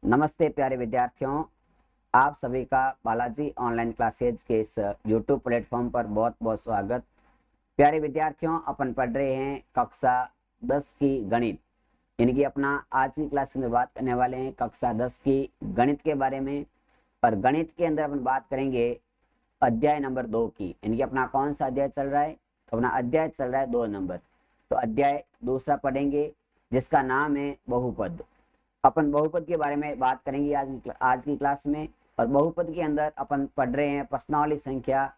नमस्ते प्यारे विद्यार्थियों, आप सभी का बालाजी ऑनलाइन क्लासेज के इस यूट्यूब प्लेटफॉर्म पर बहुत बहुत स्वागत। प्यारे विद्यार्थियों, अपन पढ़ रहे हैं कक्षा 10 की गणित, यानी कि अपना आज की क्लास में बात करने वाले हैं कक्षा 10 की गणित के बारे में। और गणित के अंदर अपन बात करेंगे अध्याय नंबर 2 की, यानी कि अपना कौन सा अध्याय चल रहा है, तो अपना अध्याय चल रहा है 2 नंबर। तो अध्याय दूसरा पढ़ेंगे जिसका नाम है बहुपद। अपन बहुपद के बारे में बात करेंगे आज की क्लास में। और बहुपद के अंदर अपन पढ़ रहे हैं प्रश्नावली संख्या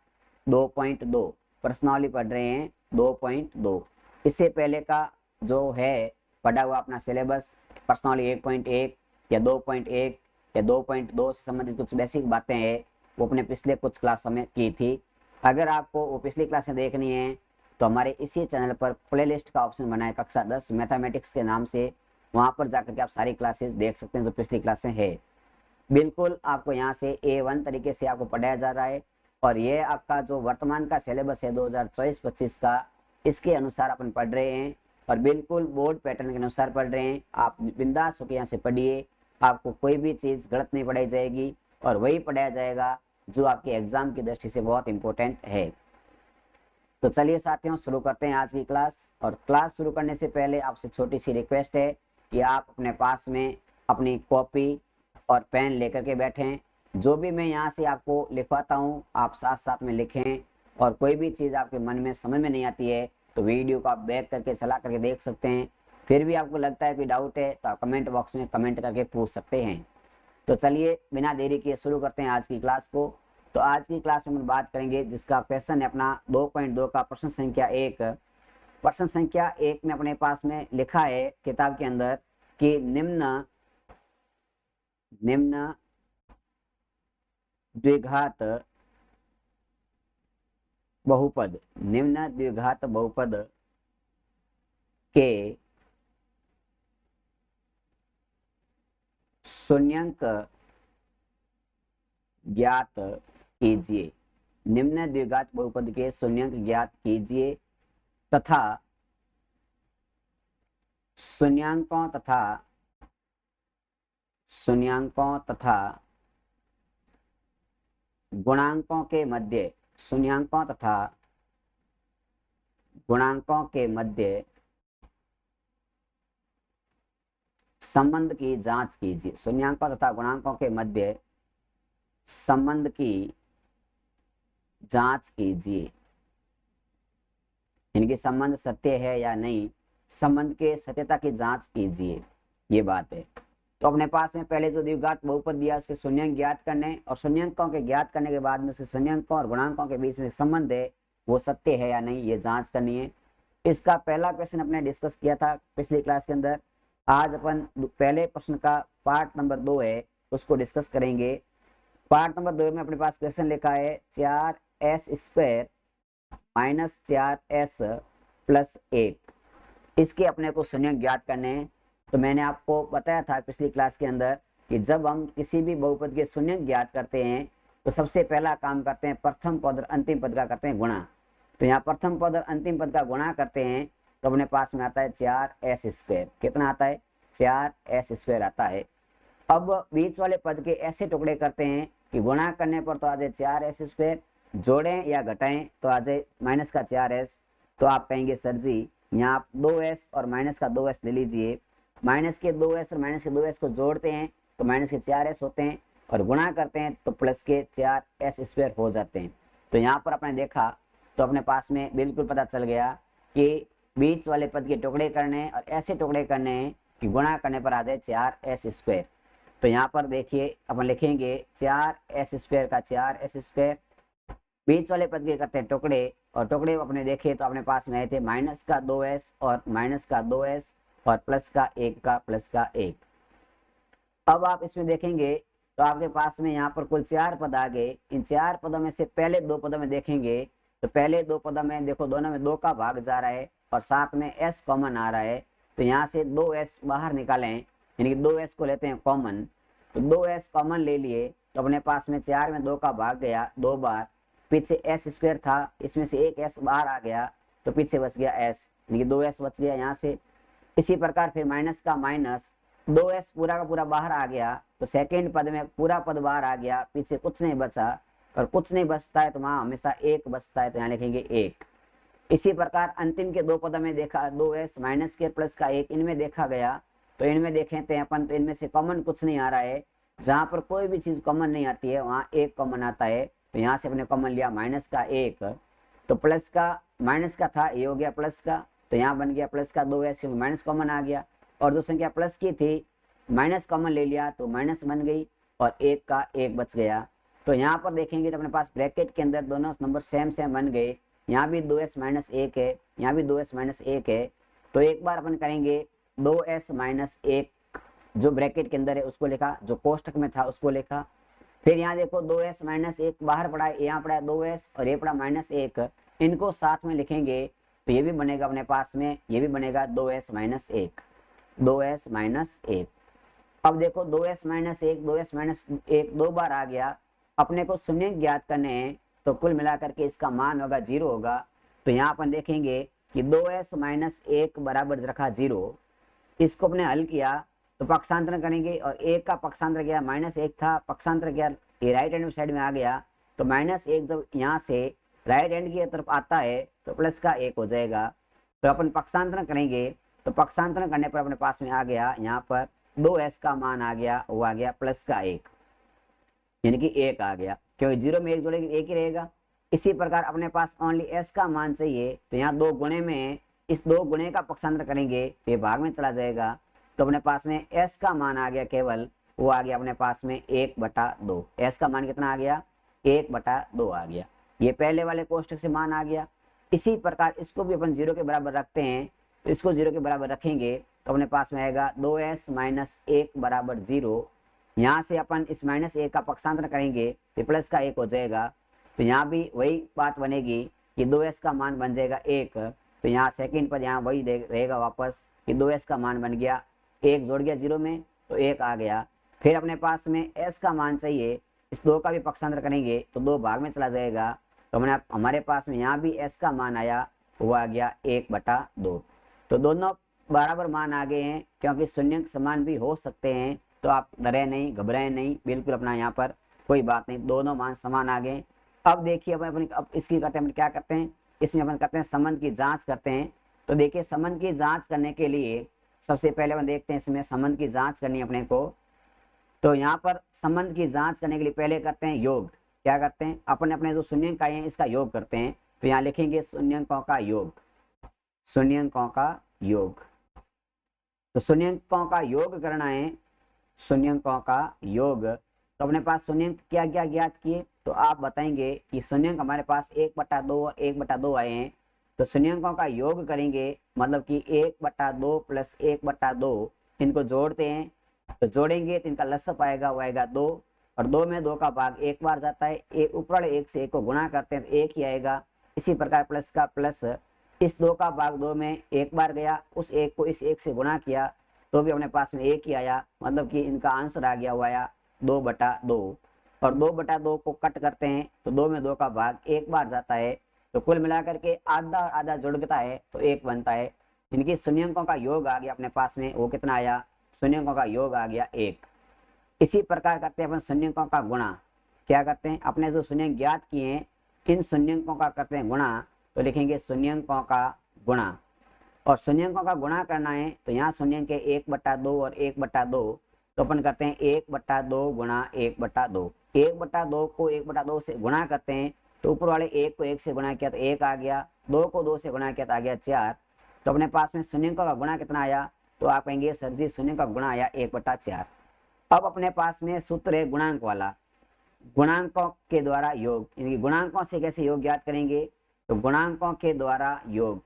2.2, प्रश्नावली पढ़ रहे हैं 2.2। इससे पहले का जो है पढ़ा हुआ अपना सिलेबस प्रश्नावली 1.1 या 2.1 या 2.2 से संबंधित कुछ बेसिक बातें हैं, वो अपने पिछले कुछ क्लासों में की थी। अगर आपको वो पिछली क्लासें देखनी है तो हमारे इसी चैनल पर प्लेलिस्ट का ऑप्शन बना है कक्षा 10 मैथमेटिक्स के नाम से, वहां पर जाकर के आप सारी क्लासेस देख सकते हैं जो पिछली क्लासें हैं। बिल्कुल आपको यहाँ से A1 तरीके से आपको पढ़ाया जा रहा है। और ये आपका जो वर्तमान का सिलेबस है 2024-25 का, इसके अनुसार अपन पढ़ रहे हैं और बिल्कुल बोर्ड पैटर्न के अनुसार पढ़ रहे हैं। आप बिंदास होकर यहाँ से पढ़िए, आपको कोई भी चीज़ गलत नहीं पढ़ाई जाएगी और वही पढ़ाया जाएगा जो आपके एग्जाम की दृष्टि से बहुत इंपॉर्टेंट है। तो चलिए साथियों, शुरू करते हैं आज की क्लास। और क्लास शुरू करने से पहले आपसे छोटी सी रिक्वेस्ट है कि आप अपने पास में अपनी कॉपी और पेन लेकर के बैठें। जो भी मैं यहाँ से आपको लिखवाता हूँ आप साथ साथ में लिखें। और कोई भी चीज़ आपके मन में समझ में नहीं आती है तो वीडियो को आप बैक करके चला करके देख सकते हैं। फिर भी आपको लगता है कोई डाउट है तो आप कमेंट बॉक्स में कमेंट करके पूछ सकते हैं। तो चलिए बिना देरी किए शुरू करते हैं आज की क्लास को। तो आज की क्लास में हम बात करेंगे जिसका क्वेश्चन है अपना 2.2 का प्रश्न संख्या 1। प्रश्न संख्या 1 में अपने पास में लिखा है किताब के अंदर कि निम्न द्विघात बहुपद, निम्न द्विघात बहुपद के शून्यंक ज्ञात कीजिए। निम्न द्विघात बहुपद के शून्यंक ज्ञात कीजिए तथा शून्यांकों तथा गुणांकों के मध्य, शून्यांकों तथा गुणांकों के मध्य संबंध की जांच कीजिए। शून्यांकों तथा गुणांकों के मध्य संबंध की जांच कीजिए, इनके संबंध सत्य है या नहीं, संबंध के सत्यता की जांच कीजिए, ये बात है। तो अपने पास में पहले जो द्विघात बहुपद दिया उसके शून्यंक ज्ञात करने और शून्यंकों के ज्ञात करने के बाद में उसके शून्यंकों और गुणांकों के बीच में संबंध है वो सत्य है या नहीं, ये जांच करनी है। इसका पहला क्वेश्चन अपने डिस्कस किया था पिछली क्लास के अंदर। आज अपन पहले प्रश्न का पार्ट नंबर 2 है उसको डिस्कस करेंगे। पार्ट नंबर 2 में अपने पास क्वेश्चन लिखा है 4s² माइनस 4s प्लस 1, इसके अपने को शून्यंक ज्ञात करने हैं। तो मैंने आपको बताया था पिछली क्लास के अंदर कि जब हम किसी भी बहुपद के शून्यंक ज्ञात करते हैं तो सबसे पहला काम करते हैं प्रथम पद और अंतिम पद का करते हैं गुणा। तो यहाँ प्रथम पद और अंतिम पद का गुणा करते हैं तो अपने पास में आता है 4s²। कितना आता है? 4s² आता है। अब बीच वाले पद के ऐसे टुकड़े करते हैं कि गुणा करने पर तो आ जाए 4s², जोड़ें या घटाएं तो आ जाए माइनस का 4s। तो आप कहेंगे सर जी यहाँ आप 2s और माइनस का 2s ले लीजिए। माइनस के 2s और माइनस के 2s को जोड़ते हैं तो माइनस के 4s होते हैं और गुणा करते हैं तो प्लस के 4s² हो जाते हैं। तो यहाँ पर आपने देखा तो अपने पास में बिल्कुल पता चल गया कि बीच वाले पद के टुकड़े करने हैं और ऐसे टुकड़े करने हैं कि गुणा करने पर आ जाए 4s²। तो यहाँ पर देखिए अपन लिखेंगे 4s² का 4s², बीच वाले पद के करते हैं टुकड़े और टुकड़े अपने देखे तो अपने पास में आए थे माइनस का 2s और माइनस का 2s और प्लस का 1 का प्लस का 1। अब आप इसमें देखेंगे तो आपके पास में यहाँ पर कुल 4 पद आ गए। इन 4 पदों में से पहले 2 पदों में देखेंगे तो पहले 2 पदों में देखो दोनों में 2 का भाग जा रहा है और साथ में s कॉमन आ रहा है। तो यहाँ से 2s बाहर निकालें, यानी कि 2s को लेते हैं कॉमन। तो 2s कॉमन ले लिए तो अपने पास में 4 में 2 का भाग गया 2 बार, पीछे s² था इसमें से एक s बाहर आ गया तो पीछे बच गया s, यानी कि 2s बच गया यहाँ से। इसी प्रकार फिर माइनस का माइनस 2s पूरा का पूरा बाहर आ गया तो सेकेंड पद में पूरा पद बाहर आ गया, पीछे कुछ नहीं बचा, और कुछ नहीं बचता है तो वहां हमेशा एक बचता है, तो यहाँ लिखेंगे एक। इसी प्रकार अंतिम के दो पदों में देखा 2s माइनस के प्लस का एक, इनमें देखा गया तो इनमें देखें थे अपन, तो इनमें से कॉमन कुछ नहीं आ रहा है। जहां पर कोई भी चीज कॉमन नहीं आती है वहां एक कॉमन आता है, तो यहाँ से अपने कॉमन लिया माइनस का एक, तो प्लस का माइनस का था ये हो गया प्लस का, तो यहाँ बन गया प्लस का 2s क्योंकि माइनस कॉमन आ गया, और जो संख्या प्लस की थी माइनस कॉमन ले लिया तो माइनस बन गई और एक का एक बच गया। तो यहाँ पर देखेंगे तो अपने पास ब्रैकेट के अंदर दोनों नंबर सेम सेम बन गए, यहाँ भी 2s माइनस एक है, यहाँ भी 2s माइनस एक है, तो एक बार अपन करेंगे 2s माइनस एक जो ब्रैकेट के अंदर है उसको लिखा, जो कोष्टक में था उसको लिखा, फिर यहाँ देखो 2s माइनस एक बाहर पड़ा है, यहाँ पड़ा है 2s और ये पड़ा माइनस एक, इनको साथ में लिखेंगे तो ये भी बनेगा अपने पास में, ये भी बनेगा 2s माइनस एक, 2s माइनस एक। अब देखो 2s माइनस एक, 2s माइनस एक दो बार आ गया, अपने को शून्य ज्ञात करने हैं तो कुल मिलाकर के इसका मान होगा 0 होगा, तो यहाँ अपन देखेंगे कि 2s माइनस एक बराबर रखा 0, इसको अपने हल किया तो पक्षांतर करेंगे और एक का पक्षांतर किया माइनस एक था, पक्षांतर किया ये राइट हैंड साइड में आ गया, तो माइनस एक जब यहाँ से राइट हैंड की तरफ आता है तो प्लस का एक हो जाएगा, तो अपन पक्षांतर करेंगे तो पक्षांतर करने पर अपने पास में आ गया यहाँ पर 2s का मान आ गया, वो आ गया प्लस का एक, यानी कि एक आ गया, क्योंकि 0 में एक जोड़ेंगे एक ही रहेगा। इसी प्रकार अपने पास ओनली s का मान चाहिए, तो यहाँ दो गुणे में इस दो गुणे का पक्षांतर करेंगे तो ये भाग में चला जाएगा, तो अपने पास में s का मान आ गया केवल, वो आ गया अपने पास में 1/2, s का मान कितना आ गया 1/2 आ गया, ये पहले वाले कोष्टक से मान आ गया। इसी प्रकार इसको भी अपन 0 के बराबर रखते हैं, तो इसको 0 के बराबर रखेंगे तो अपने पास में आएगा 2s माइनस एक बराबर 0, यहाँ से अपन इस माइनस एक का पक्षांतर करेंगे तो प्लस का एक हो जाएगा, तो यहाँ भी वही बात बनेगी कि 2s का मान बन जाएगा एक, तो यहाँ सेकंड पद यहाँ वही रहेगा वापस कि 2s का मान बन गया, एक जोड़ गया 0 में तो एक आ गया। फिर अपने पास में s का मान चाहिए, इस दो का भी पक्षांतर करेंगे तो दो भाग में चला जाएगा, तो हमारे पास में यहाँ भी s का मान आया, वो आ गया 1/2, तो दोनों बराबर मान आ गए हैं, क्योंकि शून्य समान भी हो सकते हैं, तो आप डरे नहीं घबराए नहीं, बिल्कुल अपना यहाँ पर कोई बात नहीं, दोनों मान समान आ गए। अब देखिए अब इसकी करते हैं क्या करते हैं, इसमें अपन करते हैं संबंध की जांच करते हैं। तो देखिए संबंध की जांच करने के लिए सबसे पहले अपन देखते हैं इसमें संबंध की जांच करनी है अपने को, तो यहाँ पर संबंध की जांच करने के लिए पहले करते हैं योग। क्या करते हैं अपन अपने जो शून्यंक आए हैं इसका योग करते हैं, तो यहाँ लिखेंगे शून्यंकों का योग, शून्यंकों का योग, तो शून्यंकों का योग करना है, शून्यंकों का योग। तो अपने पास शून्यंक क्या क्या ज्ञात किए, तो आप बताएंगे कि शून्यंक हमारे पास 1/2 और 1/2 आए हैं, तो शून्यंकों का योग करेंगे मतलब कि 1/2 प्लस 1/2 इनको जोड़ते हैं, तो जोड़ेंगे तो इनका लसअप आएगा, वो आएगा 2, और 2 में 2 का भाग एक बार जाता है, एक ऊपर वाले एक से एक को गुणा करते हैं तो एक ही आएगा। इसी प्रकार प्लस का प्लस, इस 2 का भाग 2 में एक बार गया, उस एक को इस एक से गुणा किया तो भी अपने पास में एक ही आया, मतलब कि इनका आंसर आ गया, वो आया 2/2, और 2/2 को कट करते हैं तो 2 में 2 का भाग एक बार जाता है, तो कुल मिलाकर के आधा और आधा जुड़ता है तो एक बनता है। इनकी शून्यंकों का योग आ गया अपने पास में, वो कितना आया, शून्यंकों का योग आ गया 1। इसी प्रकार करते हैं अपन शून्यंकों का गुणा। क्या करते हैं, अपने जो शून्यंक ज्ञात किए हैं इन शून्यंकों का करते हैं गुणा, तो लिखेंगे शून्यंकों का गुणा, और शून्यंकों का गुणा करना है तो यहाँ शून्यंक है 1/2 और 1/2, तो अपन करते हैं 1/2 गुणा 1/2, 1/2 को 1/2 से गुणा करते हैं तो ऊपर वाले एक को एक से गुणा किया तो एक आ गया, 2 को 2 से गुणा किया तो आ गया 4, तो अपने पास में शून्यंकों का गुणा कितना आया, तो आप कहेंगे सर जी शून्य का गुणा आया 1/4। अब अपने पास में सूत्र है गुणांक वाला, गुणांकों के द्वारा योग, यानी गुणांकों से कैसे योग ज्ञात करेंगे, तो गुणांकों के द्वारा योग,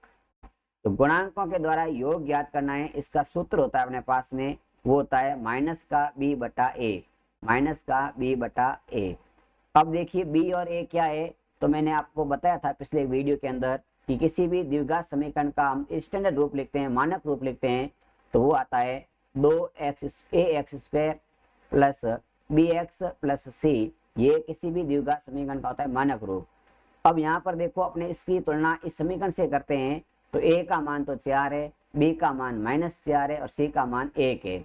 तो गुणांकों के द्वारा योग ज्ञात करना है, इसका सूत्र होता है अपने पास में, वो होता है माइनस का b/a, माइनस का b/a। अब देखिए b और a क्या है, तो मैंने आपको बताया था पिछले वीडियो के अंदर कि किसी भी द्विघात समीकरण का हम स्टैंडर्ड रूप लिखते हैं, मानक रूप लिखते हैं, तो वो आता है 2ax² plus bx plus c, ये किसी भी द्विघात समीकरण का होता है मानक रूप। अब यहाँ पर देखो अपने इसकी तुलना इस समीकरण से करते हैं, तो a का मान तो 4 है, b का मान -4 है और c का मान 1 है।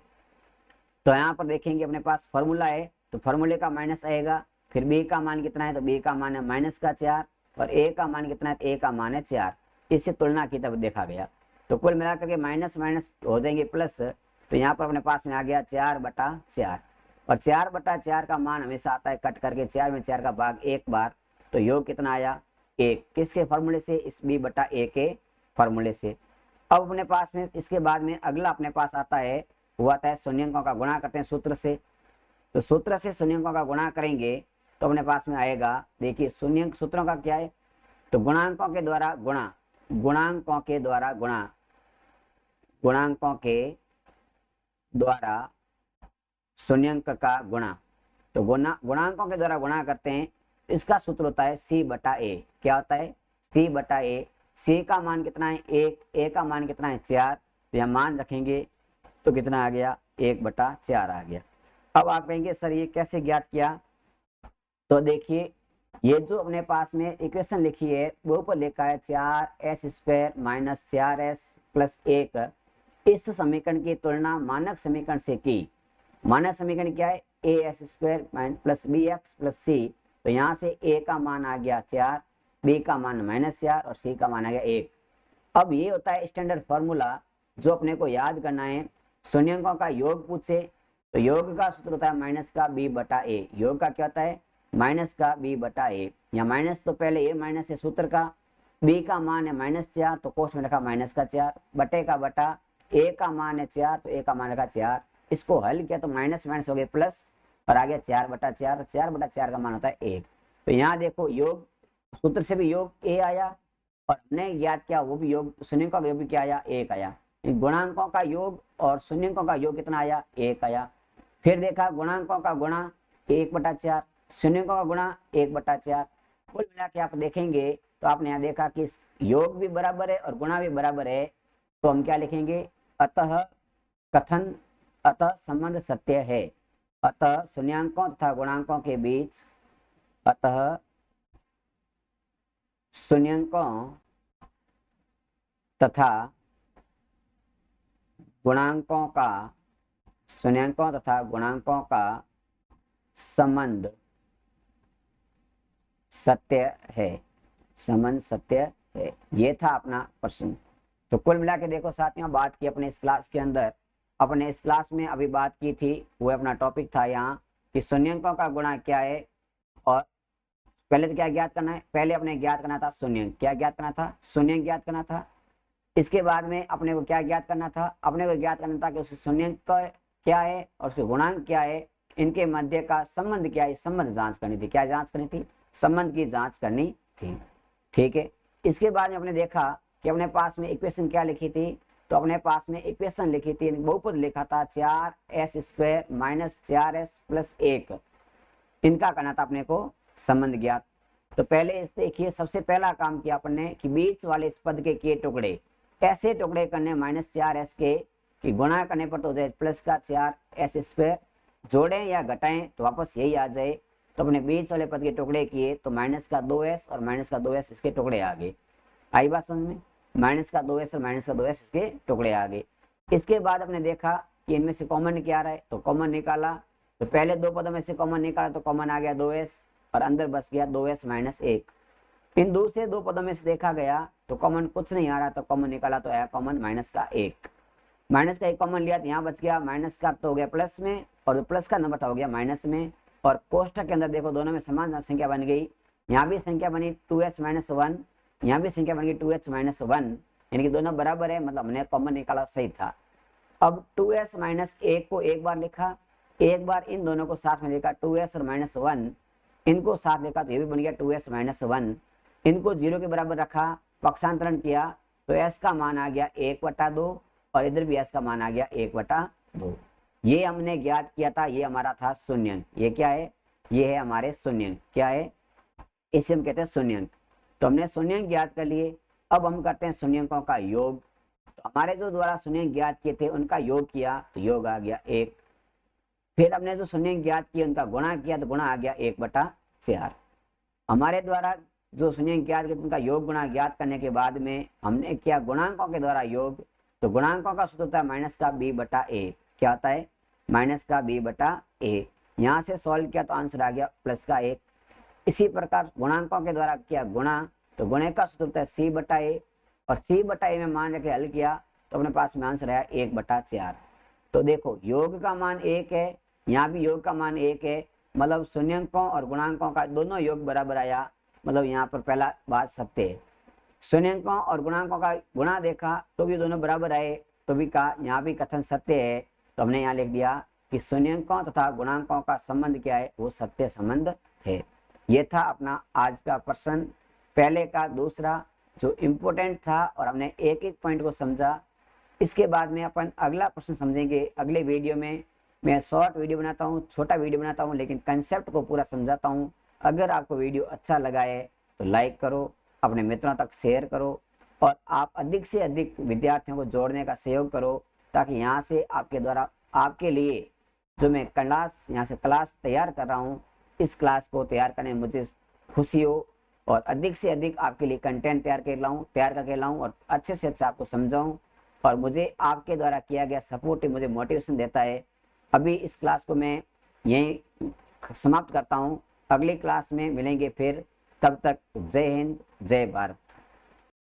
तो यहाँ पर देखेंगे अपने पास फॉर्मूला है, तो फॉर्मूले का माइनस आएगा, फिर बी का मान कितना है, तो बी का मान है माइनस का 4 और ए का मान कितना है, तो ए का मान है 4। इससे तुलना की तब देखा गया। तो कुल मिलाकर के माइनस माइनस हो जाएंगे प्लस, तो यहाँ पर अपने पास में आ गया 4/4 और 4/4 का मान हमेशा आता है कट करके 4 में 4 का भाग एक बार, तो योग कितना आया 1। किसके फॉर्मूले से, इस b/a के फॉर्मूले से। अब अपने पास में इसके बाद में अगला अपने पास आता है, वो आता है शून्यंकों का गुणा करते हैं सूत्र से। तो सूत्र से शून्यंकों का गुणा करेंगे तो अपने पास में आएगा, देखिए शून्यंक सूत्रों का क्या है, तो गुणांकों के द्वारा गुणा, गुणांकों के द्वारा गुणा, गुणांकों के द्वारा शून्यंक का गुणा। तो गुणांकों के द्वारा गुणा करते हैं, इसका सूत्र होता है c/a। क्या होता है, c/a। c का मान कितना है 1, a का मान कितना है 4, तो यहाँ मान रखेंगे तो कितना आ गया 1/4 आ गया। अब आप कहेंगे सर ये कैसे ज्ञात किया, तो देखिए ये जो अपने पास में इक्वेशन लिखी है वो ऊपर लिखा है 4s² - 4s + 1। इस समीकरण की तुलना मानक समीकरण से की। मानक समीकरण क्या है, as² + bx + c। तो यहाँ से a का मान आ गया 4, b का मान -4 और c का मान आ गया 1। अब ये होता है स्टैंडर्ड फॉर्मूला जो अपने को याद करना है। शून्यंकों का योग पूछे तो योग का सूत्र होता है माइनस का b/a। योग का क्या होता है, माइनस का b/a। यहाँ माइनस तो पहले ये माइनस है सूत्र का, b का मान है -4 तो कोष्ठ में रखा माइनस का 4, बटे का बटा, a का मान है 4 तो a का मान रखा 4। इसको हल किया तो माइनस माइनस हो गए प्लस और आ गया 4/4। 4/4 का मान होता है 1। तो यहाँ देखो योग सूत्र से भी योग a आया और हमने ज्ञात किया वो भी योग, शून्यंकों का योग भी क्या आया 1 आया। गुणांकों का योग और शून्यंकों का योग कितना आया 1 आया। फिर देखा गुणांकों का गुणा 1/4, शून्यंकों का गुणा 1/4। कुल मिला के आप देखेंगे तो आपने यहाँ देखा कि योग भी बराबर है और गुणा भी बराबर है, तो हम क्या लिखेंगे, अतः कथन, अतः संबंध सत्य है। अतः शून्यांकों तथा गुणांकों के बीच, अतः शून्यांकों तथा गुणांकों का, शून्यांकों तथा गुणांकों का संबंध सत्य है, संबंध सत्य है। ये था अपना प्रश्न। तो कुल मिला के देखो साथियों, बात की अपने इस क्लास के अंदर, अपने इस क्लास में अभी बात की थी वो अपना टॉपिक था यहाँ कि शून्यंकों का गुणा क्या है। और पहले तो क्या ज्ञात करना है, पहले अपने ज्ञात करना था शून्यंक। क्या ज्ञात करना था, शून्यंक ज्ञात करना था। इसके बाद में अपने को क्या ज्ञात करना था, अपने को ज्ञात करना था कि उसके शून्यंक क्या है और उसके गुणांक क्या है, इनके मध्य का संबंध क्या है, संबंध जांच करनी थी। क्या जांच करनी थी, संबंध की जांच करनी थी। ठीक है। इसके बाद में अपने देखा कि अपने पास में इक्वेशन क्या लिखी थी, तो अपने पास में इक्वेशन लिखी थी, बहुपद लिखा था 4s² - 4s + 1। इनका करना था अपने को संबंध ज्ञात। तो पहले इस देखिए सबसे पहला काम किया अपने कि बीच वाले इस पद के टुकड़े, ऐसे टुकड़े करने -4s के कि गुणा करने पर तो हो जाए प्लस का 4s², जोड़ें या घटाएं तो वापस यही आ जाए। तो अपने बीच वाले पद के टुकड़े किए तो माइनस का 2s और माइनस का 2s इसके टुकड़े आ गए। आई बात समझ में, माइनस का 2s और माइनस का 2s इसके टुकड़े आ गए। इसके बाद अपने देखा कि इनमें से कॉमन क्या आ रहा है, तो कॉमन निकाला। तो पहले दो पदों में से कॉमन निकाला तो कॉमन आ गया 2s और अंदर बच गया 2s - 1। इन दूसरे दो पदों में से देखा गया तो कॉमन कुछ नहीं आ रहा, तो कॉमन निकाला तो आया कॉमन -1। माइनस का एक कॉमन लिया तो यहाँ बच गया माइनस का तो हो गया प्लस में और प्लस का नंबर था हो गया माइनस में। और कोष्ठक के अंदर देखो दोनों में समान संख्या बन गई, यहाँ भी संख्या बनी 2h - 1, यहाँ भी संख्या बन गई 2h - 1, यानी कि दोनों बराबर है, मतलब हमने कॉमन निकाला सही था। अब 2s - 1 को एक बार लिखा, एक बार इन दोनों को साथ में लिखा 2s और -1, इनको साथ लिखा तो ये भी बन गया 2s - 1। इनको 0 के बराबर रखा, पक्षांतरण किया तो s का मान आ गया 1/2 और इधर भी s का मान आ गया 1/2। ये हमने ज्ञात किया था, ये हमारा था शून्यंक। ये क्या है, ये है हमारे शून्यंक। क्या है, इसे हम कहते हैं शून्यंक। तो हमने शून्यंक ज्ञात कर लिए। अब हम करते हैं शून्यंकों का योग। तो हमारे जो द्वारा शून्यंक ज्ञात किए थे उनका योग किया तो योग आ गया 1। फिर हमने जो शून्यंक ज्ञात किए उनका गुणा किया तो गुणा आ गया 1/4। हमारे द्वारा जो शून्यंक ज्ञात किए उनका योग गुणा ज्ञात करने के बाद में हमने किया गुणांकों के द्वारा योग। तो गुणांकों का सूत्र होता है माइनस का b/a। क्या होता है, माइनस का बी बटा ए। यहाँ से सॉल्व किया तो आंसर आ गया प्लस का 1। इसी प्रकार गुणांकों के द्वारा किया गुणा, तो गुणे का सूत्र होता है सी बटा ए, और सी बटा ए में मान रखे हल किया तो अपने पास में आंसर आया 1/4। तो देखो योग का मान 1 है, यहाँ भी योग का मान 1 है, मतलब शून्यंकों और गुणांकों का दोनों योग बराबर आया, मतलब यहाँ पर पहला बात सत्य है। शून्यंकों और गुणांकों का गुणा देखा तो भी दोनों बराबर आए, तो भी कहा यहाँ भी कथन सत्य है। तो हमने यहाँ लिख दिया कि शून्यंकों तथा गुणांकों का संबंध क्या है, वो सत्य संबंध है। ये था अपना आज का प्रश्न, पहले का दूसरा जो इम्पोर्टेंट था, और हमने एक एक पॉइंट को समझा। इसके बाद में अपन अगला प्रश्न समझेंगे अगले वीडियो में। मैं शॉर्ट वीडियो बनाता हूँ, छोटा वीडियो बनाता हूँ, लेकिन कंसेप्ट को पूरा समझाता हूँ। अगर आपको वीडियो अच्छा लगा है तो लाइक करो, अपने मित्रों तक शेयर करो, और आप अधिक से अधिक विद्यार्थियों को जोड़ने का सहयोग करो, ताकि यहाँ से आपके द्वारा आपके लिए जो मैं यहाँ से क्लास तैयार कर रहा हूँ, इस क्लास को तैयार करने में मुझे खुशी हो, और अधिक से अधिक आपके लिए कंटेंट तैयार करके लाऊं और अच्छे से अच्छा आपको समझाऊं। और मुझे आपके द्वारा किया गया सपोर्ट मुझे मोटिवेशन देता है। अभी इस क्लास को मैं यहीं समाप्त करता हूं, अगली क्लास में मिलेंगे फिर, तब तक जय हिंद जय भारत।